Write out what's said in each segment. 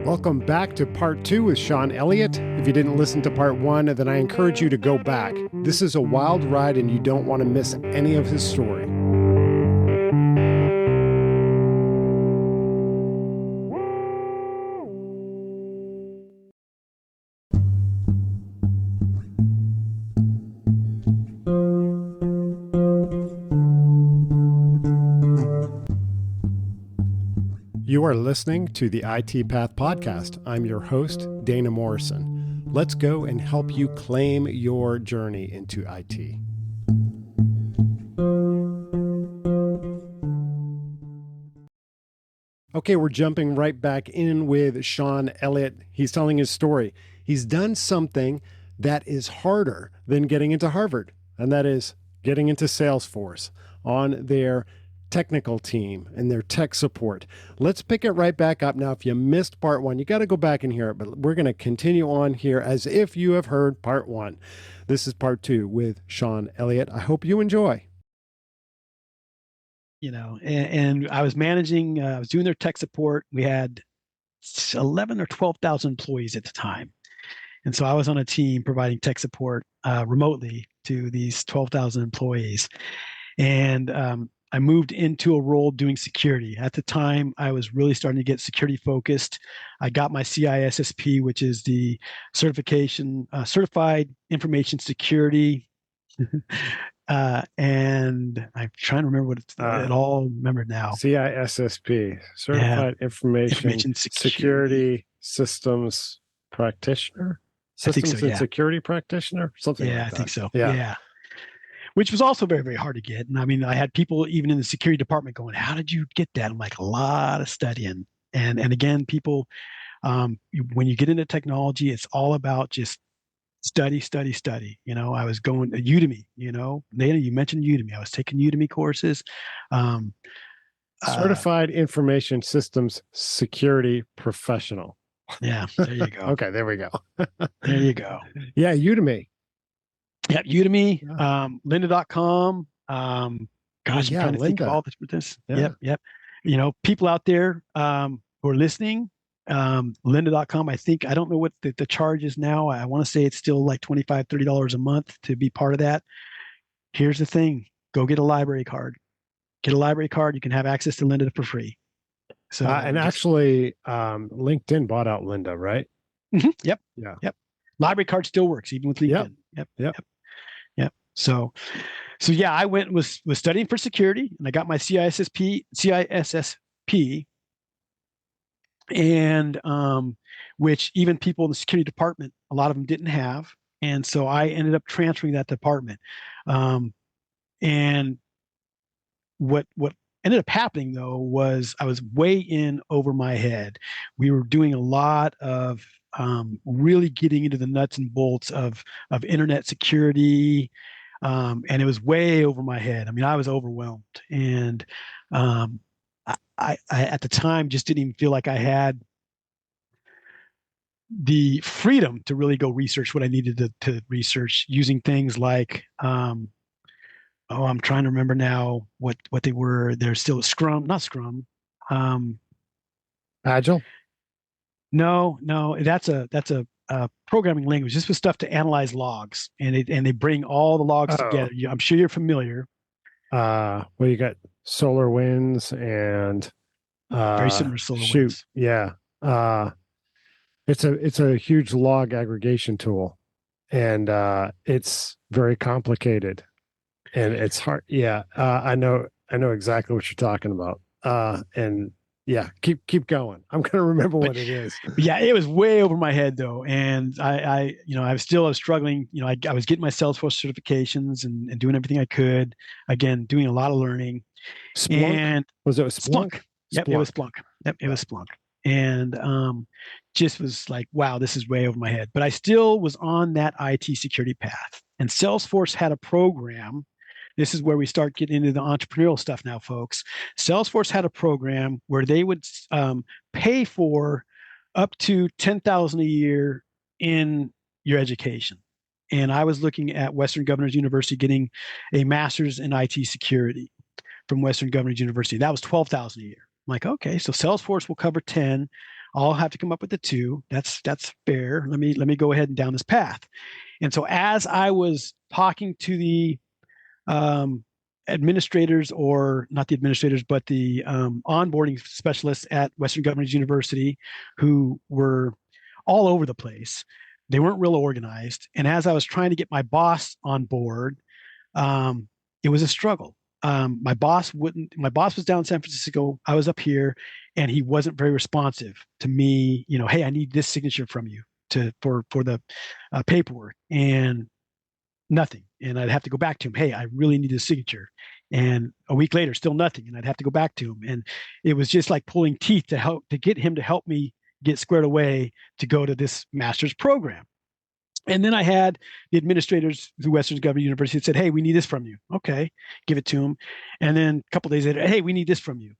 Welcome back to part 2 with Sean Elliott. If you didn't listen to part 1, then I encourage you to go back. This is a wild ride and you don't want to miss any of his story. You are listening to the IT Path Podcast. I'm your host, Dana Morrison. Let's go and help you claim your journey into IT. Okay, we're jumping right back in with Sean Elliott. He's telling his story. He's done something that is harder than getting into Harvard, and that is getting into Salesforce on their technical team and their tech support. Let's pick it right back up. Now, if you missed part 1, you got to go back and hear it, but we're going to continue on here as if you have heard part 1. This is part 2 with Sean Elliott. I hope you enjoy. And I was managing, I was doing their tech support. We had 11 or 12,000 employees at the time. And so I was on a team providing tech support remotely to these 12,000 employees. And I moved into a role doing security. At the time, I was really starting to get security focused. I got my CISSP, which is the certification, Certified Information Security. And I'm trying to remember what it's it all remembered now. CISSP, Certified Information Security Systems Practitioner? Systems and Security Practitioner? Something like that. I think so. Yeah. Which was also very, very hard to get. And I mean, I had people even in the security department going, how did you get that? I'm like, a lot of studying. And again, people, when you get into technology, it's all about just study. I was going to Udemy, Dana, you mentioned Udemy. I was taking Udemy courses. Certified Information Systems Security Professional. Yeah, there you go. Okay, there we go. There you go. Yeah, Udemy. Yeah, Udemy, lynda.com. I'm trying to think of all this. Yeah. Yep. People out there who are listening, lynda.com, I don't know what the charge is now. I want to say it's still like $25, $30 a month to be part of that. Here's the thing. Go get a library card. Get a library card. You can have access to Lynda for free. So actually, LinkedIn bought out Lynda, right? Mm-hmm. Yep. Yeah. Yep. Library card still works even with LinkedIn. Yep. So yeah, I was studying for security, and I got my CISSP, and which even people in the security department, a lot of them didn't have, and so I ended up transferring that department. And what ended up happening though was I was way in over my head. We were doing a lot of really getting into the nuts and bolts of internet security. And it was way over my head. I mean, I was overwhelmed. And I at the time just didn't even feel like I had the freedom to really go research what I needed to research, using things like, I'm trying to remember now what they were. They're still not Scrum. Agile? No, that's a programming language. This was stuff to analyze logs, and they bring all the logs together. I'm sure you're familiar. Well, you got SolarWinds and very similar SolarWinds. Yeah. It's a huge log aggregation tool, and it's very complicated, and it's hard. Yeah, I know exactly what you're talking about. And yeah, keep going. I'm going to remember what it is. Yeah, it was way over my head though. And I was struggling. I was getting my Salesforce certifications and doing everything I could. Again, doing a lot of learning. Splunk? And was it Splunk? Yep, Splunk. It was Splunk. Yep, it was Splunk. And just was like, wow, this is way over my head. But I still was on that IT security path. And Salesforce had a program. This is where we start getting into the entrepreneurial stuff now, folks. Salesforce had a program where they would pay for up to $10,000 a year in your education. And I was looking at Western Governors University, getting a master's in IT security from Western Governors University. That was $12,000 a year. I'm like, okay, so Salesforce will cover 10. I'll have to come up with the two. That's fair. Let me go ahead and down this path. And so as I was talking to the um, administrators, or not the administrators, but the onboarding specialists at Western Governors University, who were all over the place. They weren't real organized. And as I was trying to get my boss on board, um, it was a struggle. My boss wouldn't. My boss was down in San Francisco. I was up here, and he wasn't very responsive to me. Hey, I need this signature from you for the paperwork, and nothing. And I'd have to go back to him. Hey, I really need a signature. And a week later, still nothing. And I'd have to go back to him. And it was just like pulling teeth to get him to help me get squared away to go to this master's program. And then I had the administrators through Western Governors University that said, hey, we need this from you. Okay, give it to him. And then a couple days later, hey, we need this from you.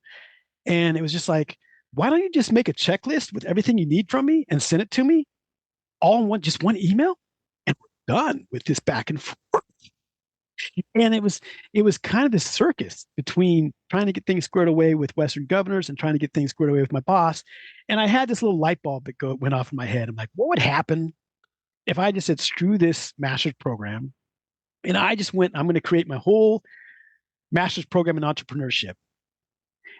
And it was just like, why don't you just make a checklist with everything you need from me and send it to me all in one email? And we're done with this back and forth. And it was kind of this circus between trying to get things squared away with Western Governors and trying to get things squared away with my boss. And I had this little light bulb that went off in my head. I'm like, what would happen if I just said, screw this master's program, and I just went, I'm going to create my whole master's program in entrepreneurship.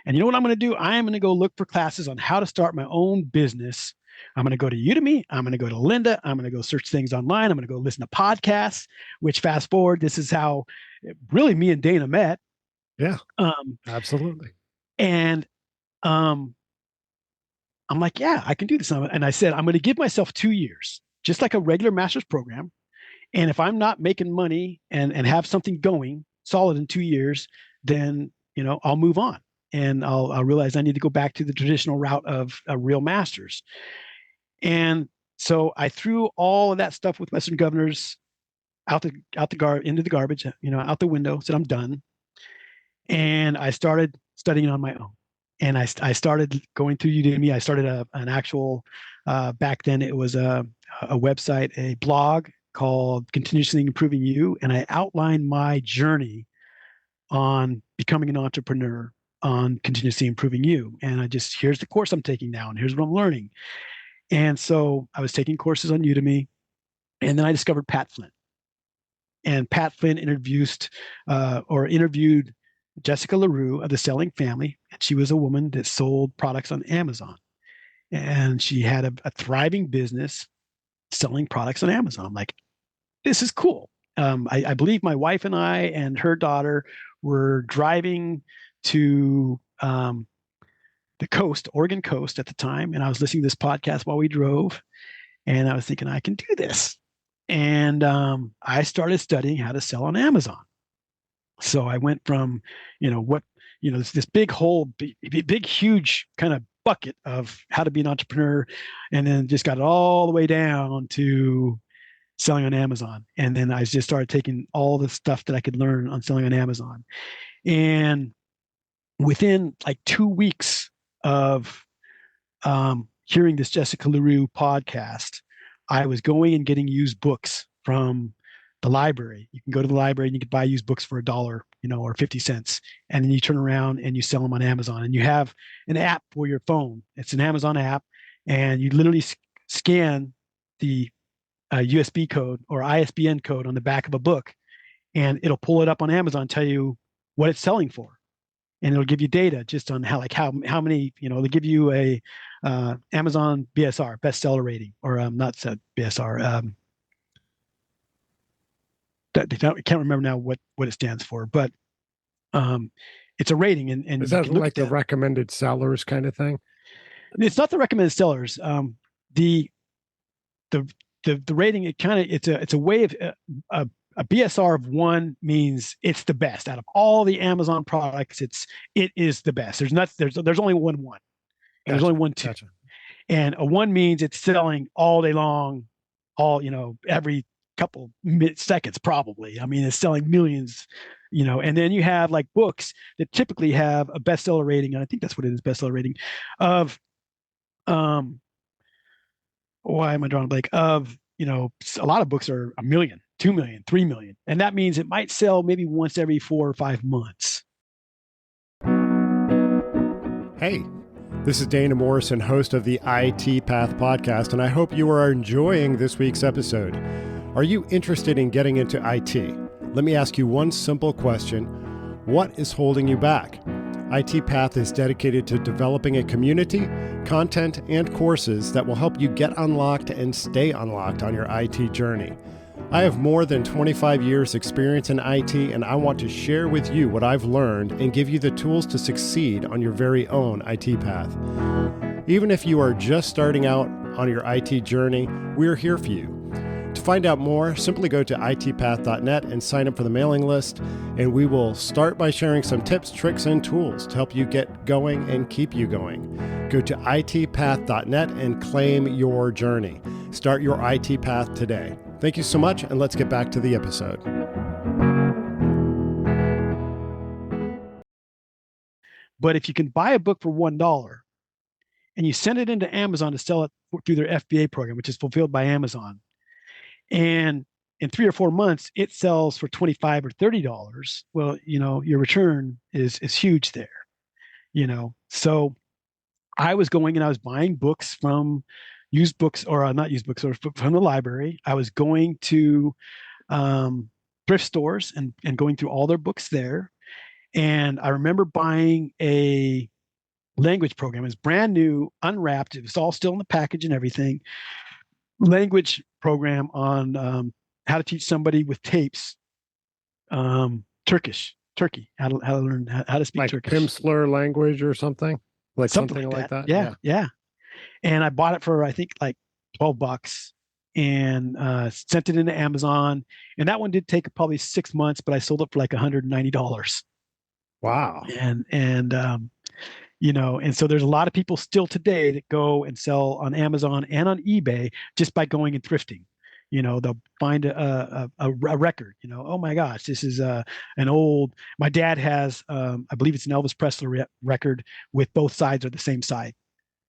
And you know what I'm going to do? I am going to go look for classes on how to start my own business. I'm going to go to Udemy. I'm going to go to Lynda. I'm going to go search things online. I'm going to go listen to podcasts, which fast forward, this is how really me and Dana met. Yeah, absolutely. And I'm like, yeah, I can do this. And I said, I'm going to give myself 2 years, just like a regular master's program. And if I'm not making money and have something going solid in 2 years, then, I'll move on. And I'll realize I need to go back to the traditional route of a real master's. And so I threw all of that stuff with Western Governors into the garbage, out the window, said I'm done. And I started studying on my own. And I started going through Udemy. I started an actual, back then it was a website, a blog called Continuously Improving You. And I outlined my journey on becoming an entrepreneur on Continuously Improving You. And here's the course I'm taking now, and here's what I'm learning. And so I was taking courses on Udemy, and then I discovered Pat Flynn. And Pat Flynn interviewed Jessica LaRue of the Selling Family. And she was a woman that sold products on Amazon. And she had a thriving business selling products on Amazon. I'm like, this is cool. I believe my wife and I and her daughter were driving to the coast, Oregon coast at the time. And I was listening to this podcast while we drove. And I was thinking, I can do this. And I started studying how to sell on Amazon. So I went from, this big huge kind of bucket of how to be an entrepreneur, and then just got it all the way down to selling on Amazon. And then I just started taking all the stuff that I could learn on selling on Amazon. And within like 2 weeks of hearing this Jessica LaRue podcast, I was going and getting used books from the library. You can go to the library and you can buy used books for $1, or 50 cents. And then you turn around and you sell them on Amazon. And you have an app for your phone. It's an Amazon app. And you literally scan the USB code or ISBN code on the back of a book, and it'll pull it up on Amazon, tell you what it's selling for. And it'll give you data just on how many, they'll give you a Amazon BSR, bestseller rating, or not BSR. I can't remember now what it stands for, but it's a rating. And is that like the recommended sellers kind of thing? It's not the recommended sellers. The rating, it's a way of a BSR of 1 means it's the best out of all the Amazon products. It is the best. There's only one. And gotcha. There's only one 2. Gotcha. And a 1 means it's selling all day long, every couple seconds probably. I mean, it's selling millions, And then you have like books that typically have a bestseller rating, and I think that's what it is, bestseller rating of why am I drawing a blank? Of, a lot of books are 1 million, 2 million, 3 million. And that means it might sell maybe once every 4 or 5 months. Hey, This is Dana Morrison, host of the IT Path podcast, and I hope you are enjoying this week's episode. Are you interested in getting into IT? Let me ask you one simple question. What is holding you back? IT Path is dedicated to developing a community, content, and courses that will help you get unlocked and stay unlocked on your IT journey. I have more than 25 years experience in IT, and I want to share with you what I've learned and give you the tools to succeed on your very own IT path. Even if you are just starting out on your IT journey, we're here for you. To find out more, simply go to itpath.net and sign up for the mailing list, and we will start by sharing some tips, tricks, and tools to help you get going and keep you going. Go to itpath.net and claim your journey. Start your IT path today. Thank you so much, and let's get back to the episode. But if you can buy a book for $1 and you send it into Amazon to sell it through their FBA program, which is fulfilled by Amazon, and in 3 or 4 months it sells for $25 or $30, well, your return is huge there. So I was going and I was buying books from used books, or not used books, or from the library. I was going to thrift stores and going through all their books there. And I remember buying a language program. It was brand new, unwrapped. It was all still in the package and everything. Language program on how to teach somebody with tapes Turkey, how to learn how to speak like Turkish. Pimsleur language or something? Like something like that? Yeah. And I bought it for, I think, like $12 and sent it into Amazon. And that one did take probably 6 months, but I sold it for like $190. Wow. And so there's a lot of people still today that go and sell on Amazon and on eBay just by going and thrifting. They'll find a record. Oh my gosh, this is an old. My dad has, I believe it's an Elvis Presley record with both sides are the same side.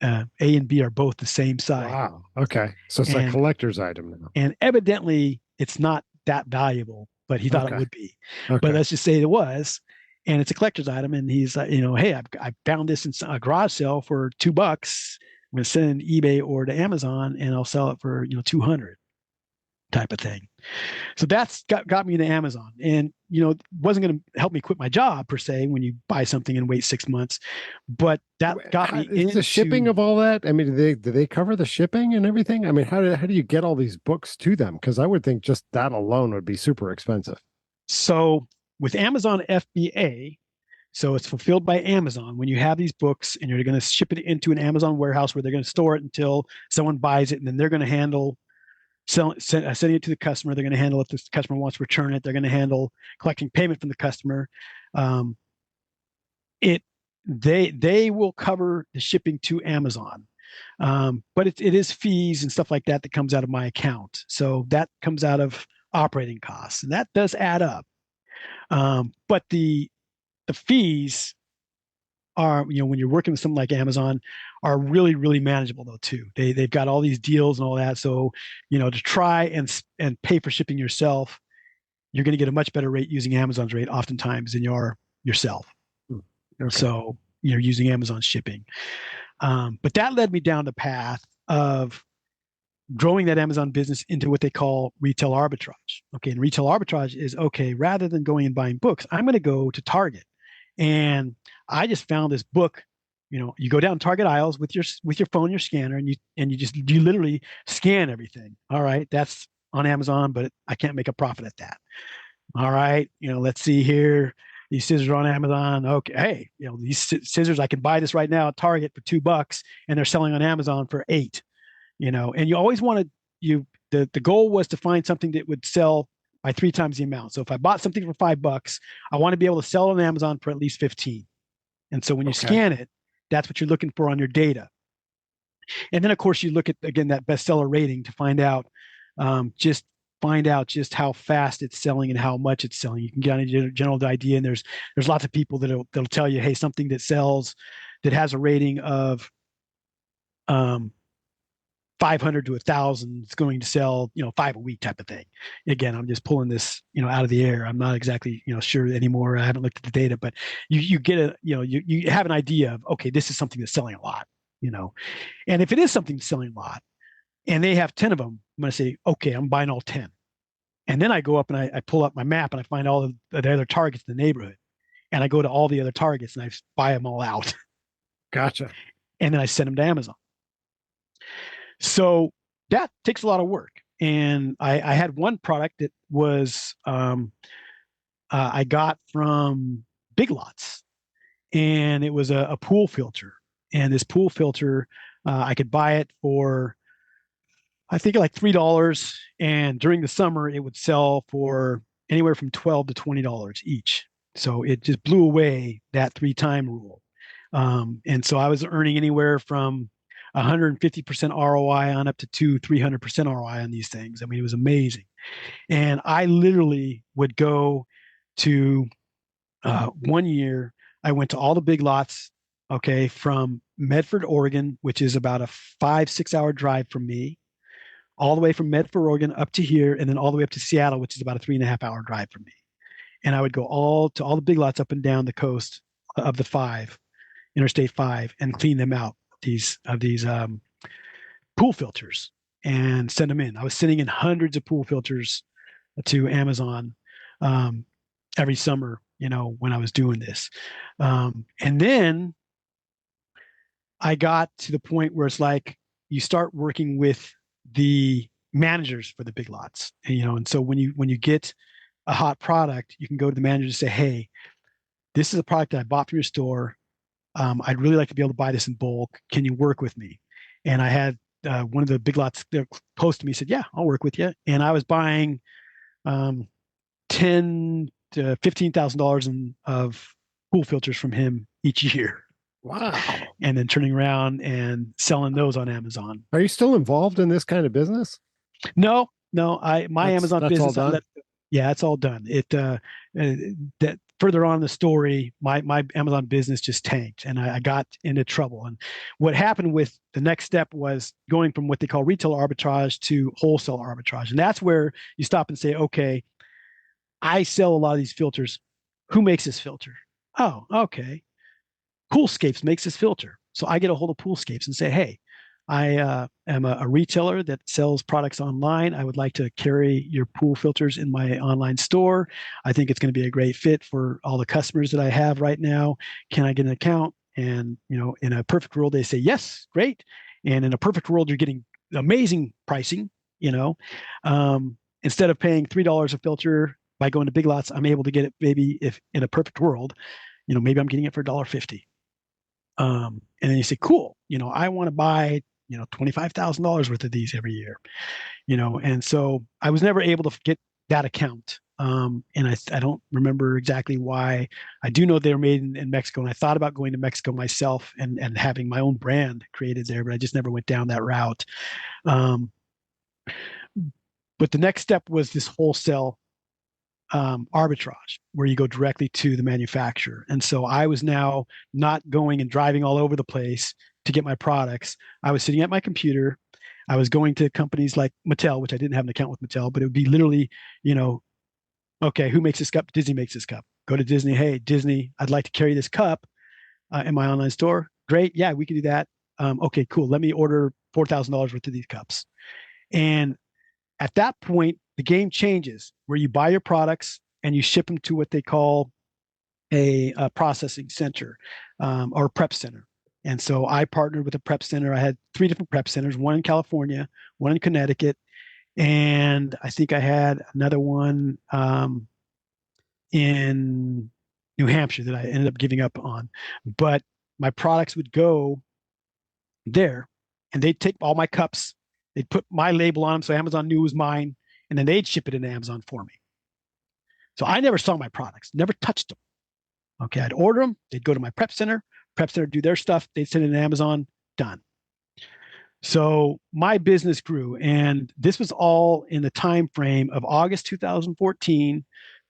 A and B are both the same side. Wow. Okay. So it's a collector's item now. And evidently, it's not that valuable, but he thought it would be. Okay. But let's just say it was. And it's a collector's item. And he's like, hey, I found this in a garage sale for $2. I'm going to send it to eBay or to Amazon, and I'll sell it for 200 type of thing. So that's got me to Amazon. And wasn't going to help me quit my job per se when you buy something and wait 6 months, but that got me into the shipping of all that. I mean, do they cover the shipping and everything? I mean, how do you get all these books to them? Because I would think just that alone would be super expensive. So with Amazon FBA, so it's fulfilled by Amazon. When you have these books and you're going to ship it into an Amazon warehouse where they're going to store it until someone buys it, and then they're going to handle sending it to the customer. They're going to handle if the customer wants to return it. They're going to handle collecting payment from the customer. They will cover the shipping to Amazon, but it is fees and stuff like that comes out of my account. So that comes out of operating costs, and that does add up. But the fees are, when you're working with something like Amazon, are really, really manageable though too. They've got all these deals and all that. So, to try and pay for shipping yourself, you're going to get a much better rate using Amazon's rate oftentimes than you are yourself. Okay. So you're using Amazon shipping. But that led me down the path of growing that Amazon business into what they call retail arbitrage. Okay. And retail arbitrage is, okay, rather than going and buying books, I'm going to go to Target. And I just found this book. You go down Target aisles with your phone, your scanner, and you literally scan everything. All right, that's on Amazon, but I can't make a profit at that. All right, let's see here. These scissors are on Amazon. Okay, hey, these scissors, I can buy this right now at Target for $2, and they're selling on Amazon for $8. And you always wanted the goal was to find something that would sell by 3 times the amount. So if I bought something for $5, I want to be able to sell it on Amazon for at least 15. And so when you scan it, that's what you're looking for on your data. And then of course you look at, again, that bestseller rating to find out just how fast it's selling and how much it's selling. You can get a general idea, and there's lots of people that'll tell you, hey, something that sells that has a rating of 500 to 1,000 is going to sell, 5 a week type of thing. Again, I'm just pulling this, out of the air. I'm not exactly, sure anymore. I haven't looked at the data, but you get a, you have an idea of, okay, this is something that's selling a lot, you know, and if it is something that's selling a lot and they have 10 of them, I'm going to say, okay, I'm buying all 10. And then I go up and I pull up my map and I find all of the other targets in the neighborhood. And I go to all the other targets and I buy them all out. Gotcha. And then I send them to Amazon. So that takes a lot of work. And I had one product that was I got from Big Lots, and it was a pool filter. And this pool filter, I could buy it for I think like $3. And during the summer, it would sell for anywhere from $12 to $20 each. So it just blew away that 3-time rule. And so I was earning anywhere from 150% ROI on up to 300% ROI on these things. I mean, it was amazing. And I literally would go to one year, I went to all the Big Lots, okay, from Medford, Oregon, which is about a 5-6 hour drive from me, all the way from Medford, Oregon up to here, and then all the way up to Seattle, which is about a 3.5 hour drive from me. And I would go all to all the Big Lots up and down the coast of the Interstate 5, and clean them out these pool filters and send them in. I was sending in hundreds of pool filters to Amazon every summer, when I was doing this. And then I got to the point where it's like you start working with the managers for the Big Lots, and so when you get a hot product, you can go to the manager and say, "Hey, this is a product that I bought from your store. I'd really like to be able to buy this in bulk. Can you work with me?" And I had one of the Big Lots there close to me said, "Yeah, I'll work with you." And I was buying ten to $15,000 of pool filters from him each year, Wow. and then turning around and selling those on Amazon. Are you still involved in this kind of business? No, no, my Amazon That's all business, done. yeah, it's all done. That further on in the story, my Amazon business just tanked, and I got into trouble. And what happened with the next step was going from what they call retail arbitrage to wholesale arbitrage, and that's where you stop and say, okay, I sell a lot of these filters. Who makes this filter? Oh, okay. Poolscapes makes this filter. So I get a hold of Poolscapes and say, hey, I am a retailer that sells products online. I would like to carry your pool filters in my online store. I think it's going to be a great fit for all the customers that I have right now. Can I get an account? And, in a perfect world, they say, yes, great. And in a perfect world, you're getting amazing pricing, instead of paying $3 a filter by going to Big Lots, I'm able to get it maybe if in a perfect world, maybe I'm getting it for $1.50. And then you say, cool, I want to buy, $25,000 worth of these every year, and so I was never able to get that account. And I don't remember exactly why. I do know they were made in Mexico, and I thought about going to Mexico myself and having my own brand created there, but I just never went down that route. But the next step was this wholesale arbitrage where you go directly to the manufacturer. And so I was now not going and driving all over the place to get my products. I was sitting at my computer. I was going to companies like Mattel, which I didn't have an account with Mattel, but it would be literally, okay, who makes this cup? Disney makes this cup. Go to Disney. Hey, Disney, I'd like to carry this cup in my online store. Great. Yeah, we can do that. Okay, cool. Let me order $4,000 worth of these cups. And at that point, the game changes where you buy your products and you ship them to what they call a processing center or prep center. And so I partnered with a prep center. I had 3 different prep centers, one in California, one in Connecticut, and I think I had another one in New Hampshire that I ended up giving up on. But my products would go there, and they'd take all my cups, they'd put my label on them so Amazon knew it was mine, and then they'd ship it into Amazon for me. So I never saw my products, never touched them. Okay, I'd order them, they'd go to my prep center do their stuff, they'd send it to Amazon, done. So my business grew, and this was all in the time frame of August 2014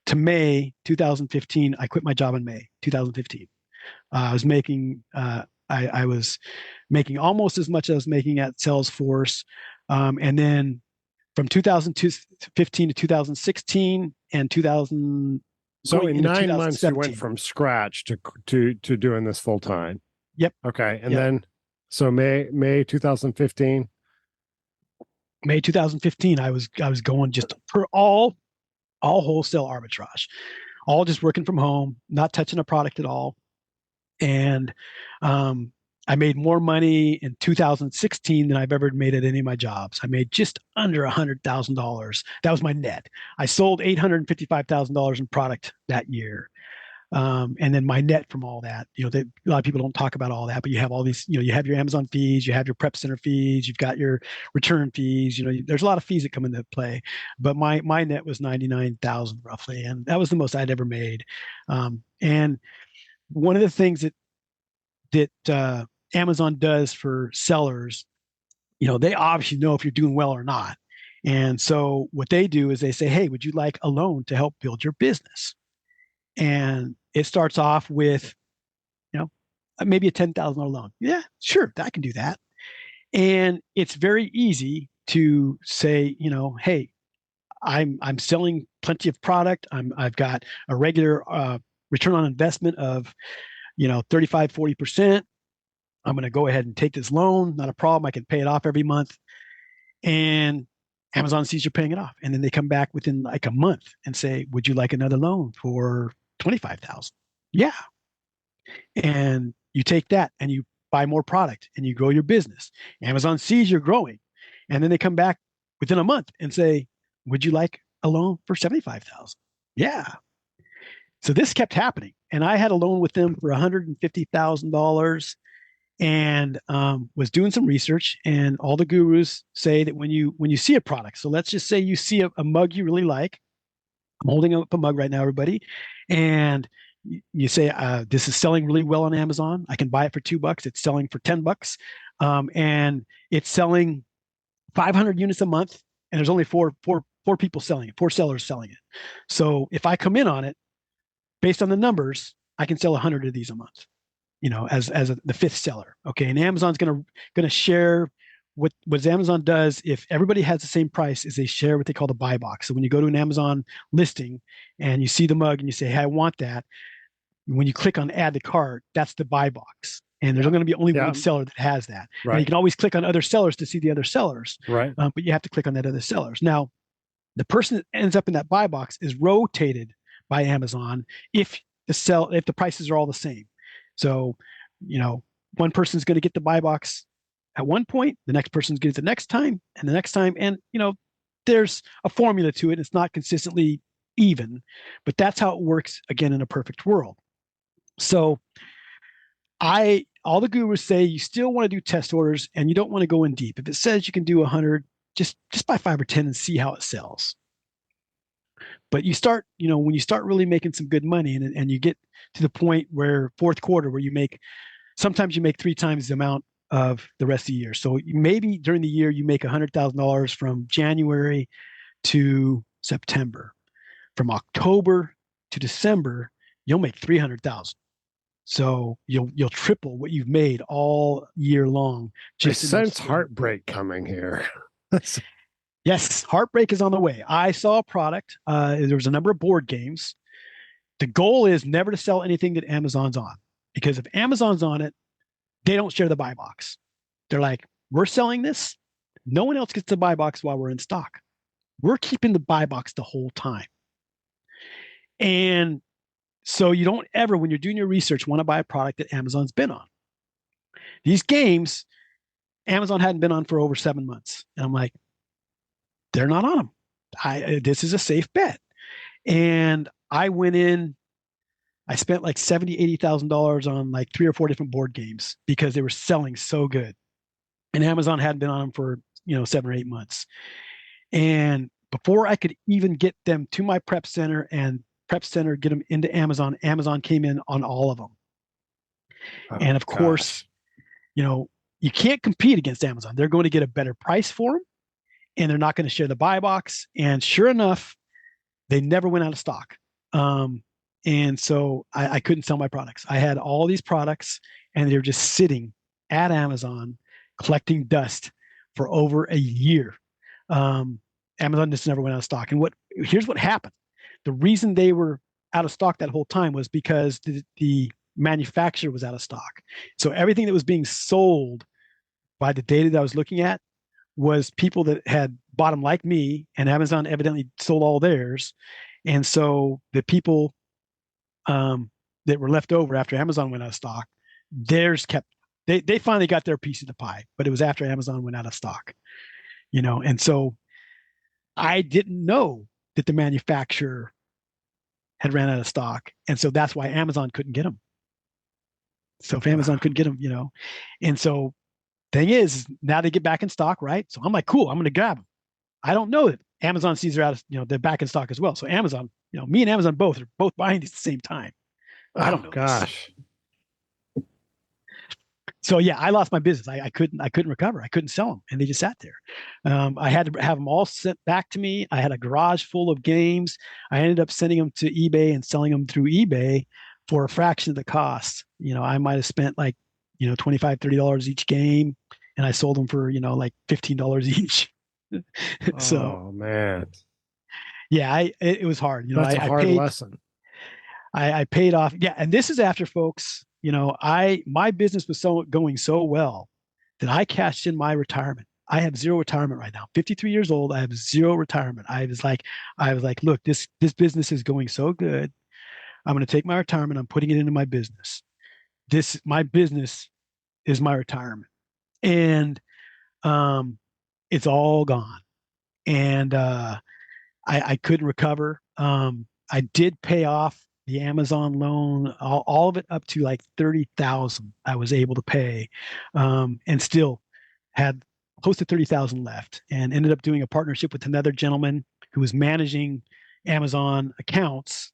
to May 2015. I quit my job in May 2015. I was making I was making almost as much as I was making at Salesforce. And then from 2015 to 2016 and 2000 So going in into 9 months, you went 2017. from scratch to doing this full time. Yep. Okay, and Yep. then so May 2015. May 2015, I was going just for all wholesale arbitrage, all just working from home, not touching a product at all. And um, I made more money in 2016 than I've ever made at any of my jobs. I made just under $100,000. That was my net. I sold $855,000 in product that year. And then my net from all that, a lot of people don't talk about all that, but you have all these, you have your Amazon fees, you have your prep center fees, you've got your return fees, there's a lot of fees that come into play, but my net was 99,000 roughly. And that was the most I'd ever made. And one of the things that Amazon does for sellers, they obviously know if you're doing well or not. And so what they do is they say, hey, would you like a loan to help build your business? And it starts off with, you know, maybe a $10,000 loan. Yeah, sure, I can do that. And it's very easy to say, hey, I'm selling plenty of product. I've got a regular return on investment of 35, 40%. I'm going to go ahead and take this loan. Not a problem. I can pay it off every month. And Amazon sees you're paying it off. And then they come back within like a month and say, would you like another loan for 25,000? Yeah. And you take that and you buy more product and you grow your business. Amazon sees you're growing. And then they come back within a month and say, would you like a loan for 75,000? Yeah. So this kept happening. And I had a loan with them for $150,000 and was doing some research. And all the gurus say that when you see a product, so let's just say you see a mug you really like. I'm holding up a mug right now, everybody, and you say this is selling really well on Amazon. I can buy it for $2. It's selling for $10, and it's selling 500 units a month. And there's only four people selling it, four sellers selling it. So if I come in on it, based on the numbers, I can sell 100 of these a month. As the fifth seller. Okay, and Amazon's gonna share what Amazon does. If everybody has the same price, is they share what they call the buy box. So when you go to an Amazon listing and you see the mug and you say, "Hey, I want that," when you click on add to cart, that's the buy box. And there's going to be only one seller that has that. Right. And you can always click on other sellers to see the other sellers. Right. But you have to click on that other sellers. Now, the person that ends up in that buy box is rotated by Amazon if the prices are all the same. So, one person's going to get the buy box at one point, the next person's going to get it the next time, and the next time. And, there's a formula to it. It's not consistently even, but that's how it works again in a perfect world. So all the gurus say you still want to do test orders and you don't want to go in deep. If it says you can do 100, just buy 5 or 10 and see how it sells. But you start, when you start really making some good money and you get to the point where fourth quarter, where sometimes you make 3 times the amount of the rest of the year. So maybe during the year, you make $100,000 from January to September. From October to December, you'll make 300,000. So you'll triple what you've made all year long. I sense heartbreak coming here. Yes, heartbreak is on the way. I saw a product. There was a number of board games. The goal is never to sell anything that Amazon's on, because if Amazon's on it, they don't share the buy box. They're like, we're selling this. No one else gets the buy box while we're in stock. We're keeping the buy box the whole time. And so you don't ever, when you're doing your research, want to buy a product that Amazon's been on. These games, Amazon hadn't been on for over 7 months. And I'm like, they're not on them. This is a safe bet. And I went in, I spent like $70,000, $80,000 on like 3 or 4 different board games because they were selling so good. And Amazon hadn't been on them for, 7 or 8 months. And before I could even get them to my prep center and prep center get them into Amazon, Amazon came in on all of them. Oh, and of course, you can't compete against Amazon. They're going to get a better price for them, and they're not going to share the buy box. And sure enough, they never went out of stock. And so I couldn't sell my products. I had all these products and they were just sitting at Amazon collecting dust for over a year. Um, Amazon just never went out of stock. And here's what happened. The reason they were out of stock that whole time was because the manufacturer was out of stock. So everything that was being sold by the data that I was looking at was people that had bought them like me, and Amazon evidently sold all theirs. And so the people that were left over after Amazon went out of stock, theirs kept. They finally got their piece of the pie, but it was after Amazon went out of stock, And so I didn't know that the manufacturer had ran out of stock, and so that's why Amazon couldn't get them. So if Amazon couldn't get them, and so thing is now they get back in stock, right? So I'm like, cool, I'm going to grab them. I don't know that Amazon sees they're out of, they're back in stock as well. So Amazon, me and Amazon both are both buying these at the same time. I don't Oh know this. gosh. So yeah, I lost my business. I couldn't recover. I couldn't sell them, and they just sat there. I had to have them all sent back to me. I had a garage full of games. I ended up sending them to eBay and selling them through eBay for a fraction of the cost. I might have spent like, $25-$30 each game, and I sold them for like $15 each. So Oh man. yeah, it was hard. That's a I hard paid lesson. I paid off. Yeah, and this is after, folks. My business was going so well that I cashed in my retirement. I have zero retirement right now. 53 years old. I have zero retirement. I was like, look, this business is going so good. I'm going to take my retirement. I'm putting it into my business. My business is my retirement, and um, it's all gone. And I couldn't recover. I did pay off the Amazon loan, all of it up to like 30,000. I was able to pay, and still had close to 30,000 left, and ended up doing a partnership with another gentleman who was managing Amazon accounts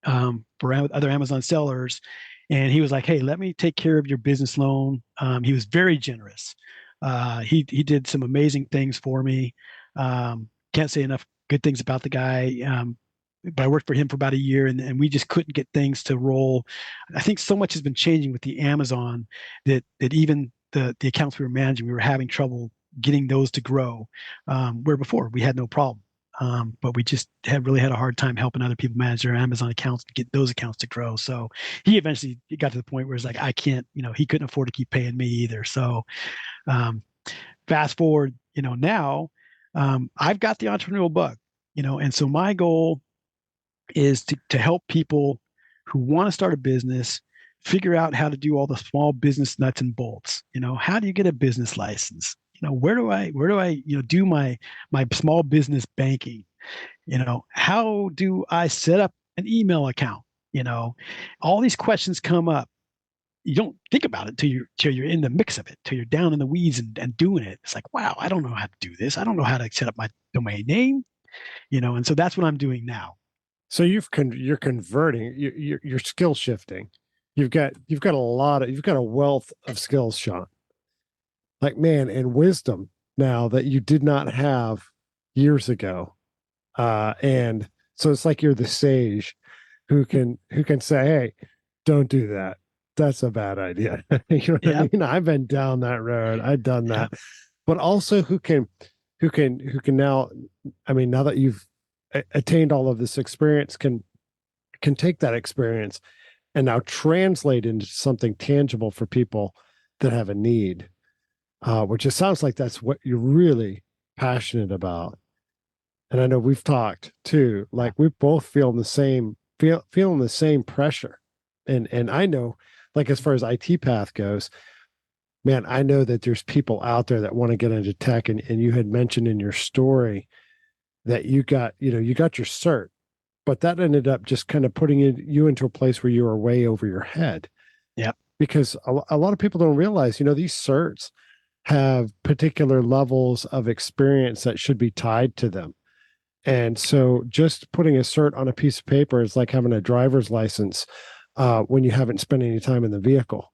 for other Amazon sellers. And he was like, "Hey, let me take care of your business loan." He was very generous. He did some amazing things for me. Can't say enough good things about the guy. But I worked for him for about a year, and we just couldn't get things to roll. I think so much has been changing with the Amazon that even the accounts we were managing, we were having trouble getting those to grow. Where before we had no problem. But we just really had a hard time helping other people manage their Amazon accounts to get those accounts to grow. So he eventually got to the point where it's like, I can't, he couldn't afford to keep paying me either. So fast forward, now I've got the entrepreneurial bug, and so my goal is to help people who want to start a business figure out how to do all the small business nuts and bolts. How do you get a business license? Where do I do my small business banking? How do I set up an email account? All these questions come up. You don't think about it till you're in the mix of it, till you're down in the weeds and doing it. It's like, wow, I don't know how to do this. I don't know how to set up my domain name, and so that's what I'm doing now. So you're converting, you're skill shifting. You've got you've got a wealth of skills, Sean. Like man, and wisdom now that you did not have years ago. And so it's like you're the sage who can say, "Hey, don't do that. That's a bad idea." You know what I Yeah. mean? I've been down that road. I've done Yeah. that. But also who can now, I mean, now that you've attained all of this experience, can take that experience and now translate into something tangible for people that have a need, which it sounds like that's what you're really passionate about. And I know we've talked too, like we both feeling the same pressure. And I know, like as far as IT path goes, man, I know that there's people out there that want to get into tech. And you had mentioned in your story that you got your cert, but that ended up just kind of putting you into a place where you were way over your head. Yep. Because a lot of people don't realize, these certs have particular levels of experience that should be tied to them. And so just putting a cert on a piece of paper is like having a driver's license when you haven't spent any time in the vehicle.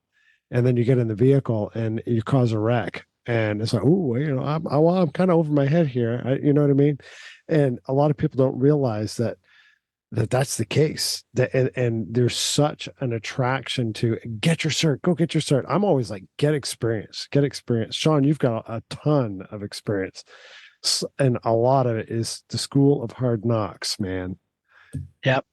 And then you get in the vehicle and you cause a wreck. And it's like, oh, I'm kind of over my head here. You know what I mean? And a lot of people don't realize that that's the case. And there's such an attraction to get your cert, go get your cert. I'm always like, get experience, get experience. Sean, you've got a ton of experience, and a lot of it is the school of hard knocks, man. Yep.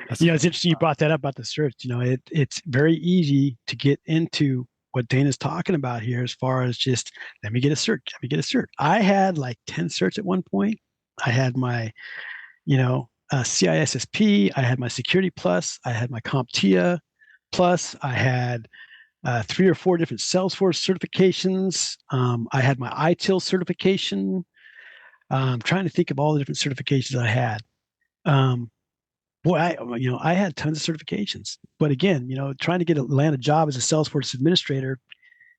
That's It's interesting you brought that up about the search. It's very easy to get into what Dana's talking about here as far as just let me get a search, let me get a search. I had like 10 certs at one point. I had my, CISSP, I had my Security Plus, I had my CompTIA Plus, I had 3 or 4 different Salesforce certifications. I had my ITIL certification. Trying to think of all the different certifications I had. Um, Boy, I had tons of certifications, but again, trying to land a job as a Salesforce administrator,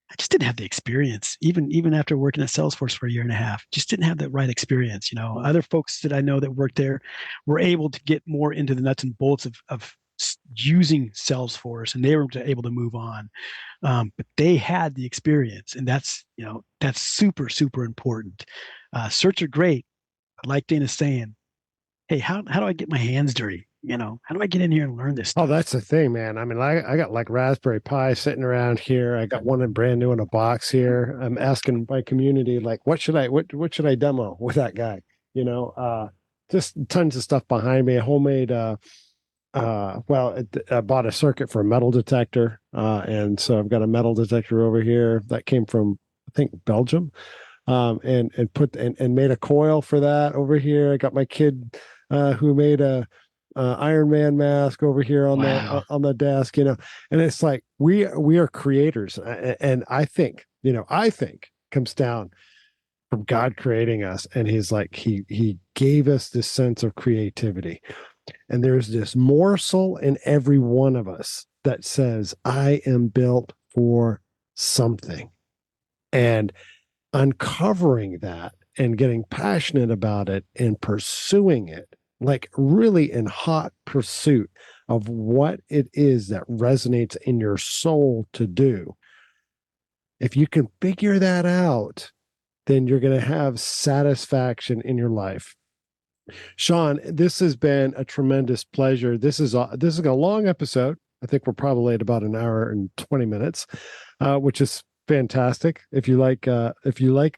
I just didn't have the experience. Even after working at Salesforce for a year and a half, just didn't have the right experience. Other folks that I know that worked there were able to get more into the nuts and bolts of using Salesforce, and they were able to move on. But they had the experience, and that's super super important. Certs are great, but like Dana's saying, hey, how do I get my hands dirty? How do I get in here and learn this Oh, stuff? that's the thing, man. I mean, I got like Raspberry Pi sitting around here. I got one in brand new in a box here. I'm asking my community, like, what should I demo with that guy? You know, uh, just tons of stuff behind me. A homemade, I bought a circuit for a metal detector, and so I've got a metal detector over here that came from, I think, Belgium, and made a coil for that over here. I got my kid, who made a Iron Man mask over here Wow. on the desk, and it's like we are creators, and I think comes down from God creating us, and he's like he gave us this sense of creativity, and there's this morsel in every one of us that says I am built for something, and uncovering that and getting passionate about it and pursuing it, like really in hot pursuit of what it is that resonates in your soul to do. If you can figure that out, then you're going to have satisfaction in your life. Sean, this has been a tremendous pleasure. This is a long episode. I think we're probably at about an hour and 20 minutes, which is fantastic. If you like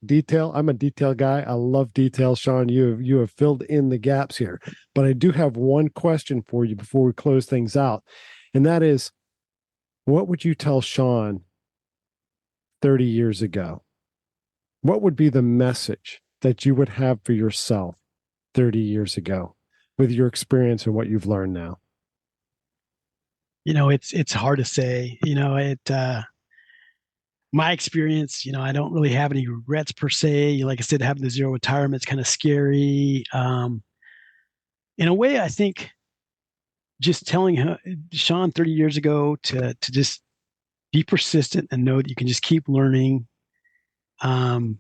detail, I'm a detail guy. I love detail. Sean, you have filled in the gaps here. But I do have one question for you before we close things out, and that is, what would you tell Sean 30 years ago? What would be the message that you would have for yourself 30 years ago with your experience and what you've learned now? It's hard to say. My experience, I don't really have any regrets per se. Like I said, having the zero retirement is kind of scary. In a way, I think just telling Sean 30 years ago to just be persistent and know that you can just keep learning, um,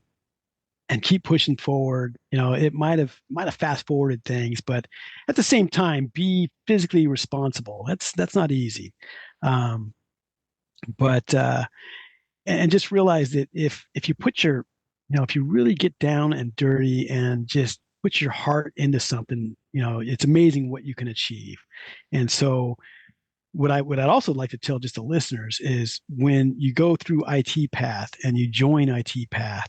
and keep pushing forward. It might have fast forwarded things, but at the same time, be physically responsible. That's not easy. Um, but and just realize that if you put your, if you really get down and dirty and just put your heart into something, it's amazing what you can achieve. And so what I'd also like to tell just the listeners is when you go through IT Path and you join IT Path,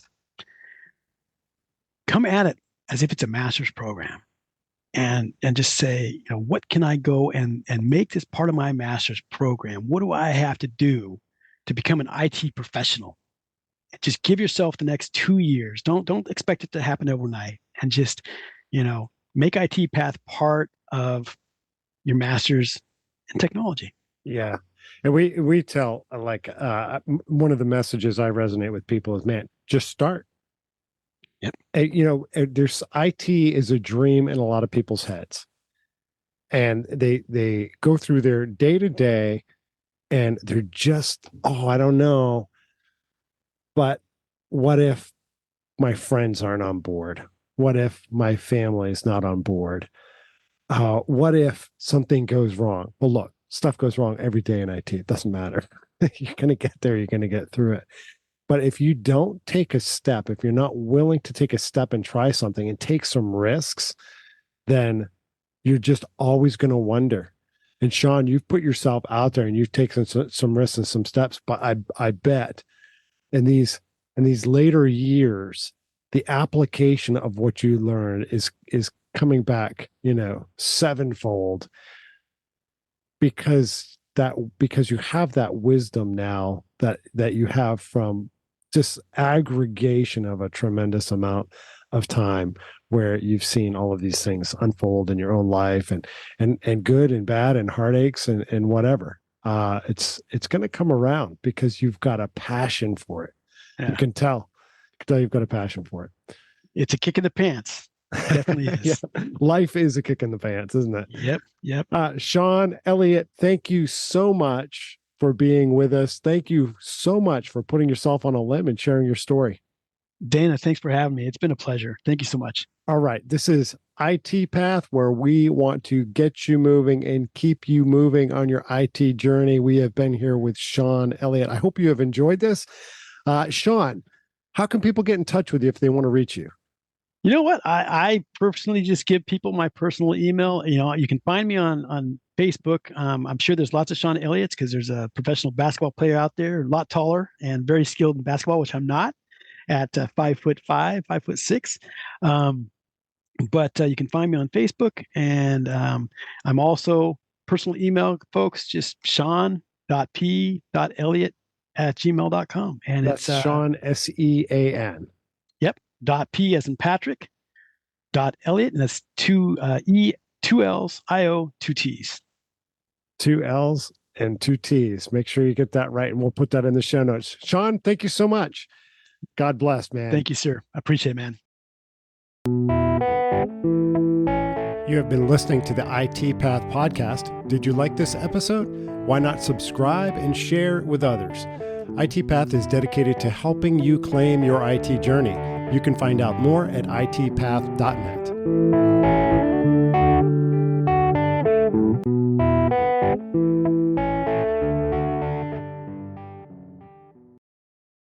come at it as if it's a master's program, and just say, what can I go and make this part of my master's program? What do I have to do to become an IT professional? Just give yourself the next 2 years. Don't expect it to happen overnight, and just make IT Path part of your master's in technology. Yeah. And we tell, one of the messages I resonate with people is, man, just start. Yep. There's IT is a dream in a lot of people's heads, and they go through their day to day, and they're just, oh, I don't know, but what if my friends aren't on board? What if my family's not on board? What if something goes wrong? Well, look, stuff goes wrong every day in IT. It doesn't matter. You're going to get there. You're going to get through it. But if you don't take a step, if you're not willing to take a step and try something and take some risks, then You're just always going to wonder. And Sean, you've put yourself out there and you've taken some risks and some steps, but I bet in these later years, the application of what you learned is coming back, sevenfold because you have that wisdom now that you have from just aggregation of a tremendous amount of time where you've seen all of these things unfold in your own life and good and bad and heartaches and whatever. It's going to come around because you've got a passion for it. Yeah. You can tell you've got a passion for it. It's a kick in the pants. It definitely is. Yeah. Life is a kick in the pants, isn't it? Yep. Sean Elliott, thank you so much for being with us. Thank you so much for putting yourself on a limb and sharing your story. Dana, thanks for having me. It's been a pleasure. Thank you so much. All right. This is IT Path, where we want to get you moving and keep you moving on your IT journey. We have been here with Sean Elliott. I hope you have enjoyed this. Sean, how can people get in touch with you if they want to reach you? You know what? I personally just give people my personal email. You can find me on Facebook. I'm sure there's lots of Sean Elliott's because there's a professional basketball player out there, a lot taller and very skilled in basketball, which I'm not at 5'5", 5'6". But you can find me on Facebook, and I'm also personal email folks, just sean.p.elliott@gmail.com. And that's it's Sean Sean. Yep. .p as in Patrick. .elliott, and that's two L's, IO, two T's. 2 L's and 2 T's. Make sure you get that right, and we'll put that in the show notes. Sean, thank you so much. God bless, man. Thank you, sir. I appreciate it, man. You have been listening to the IT Path podcast. Did you like this episode? Why not subscribe and share with others? IT Path is dedicated to helping you claim your IT journey. You can find out more at itpath.net.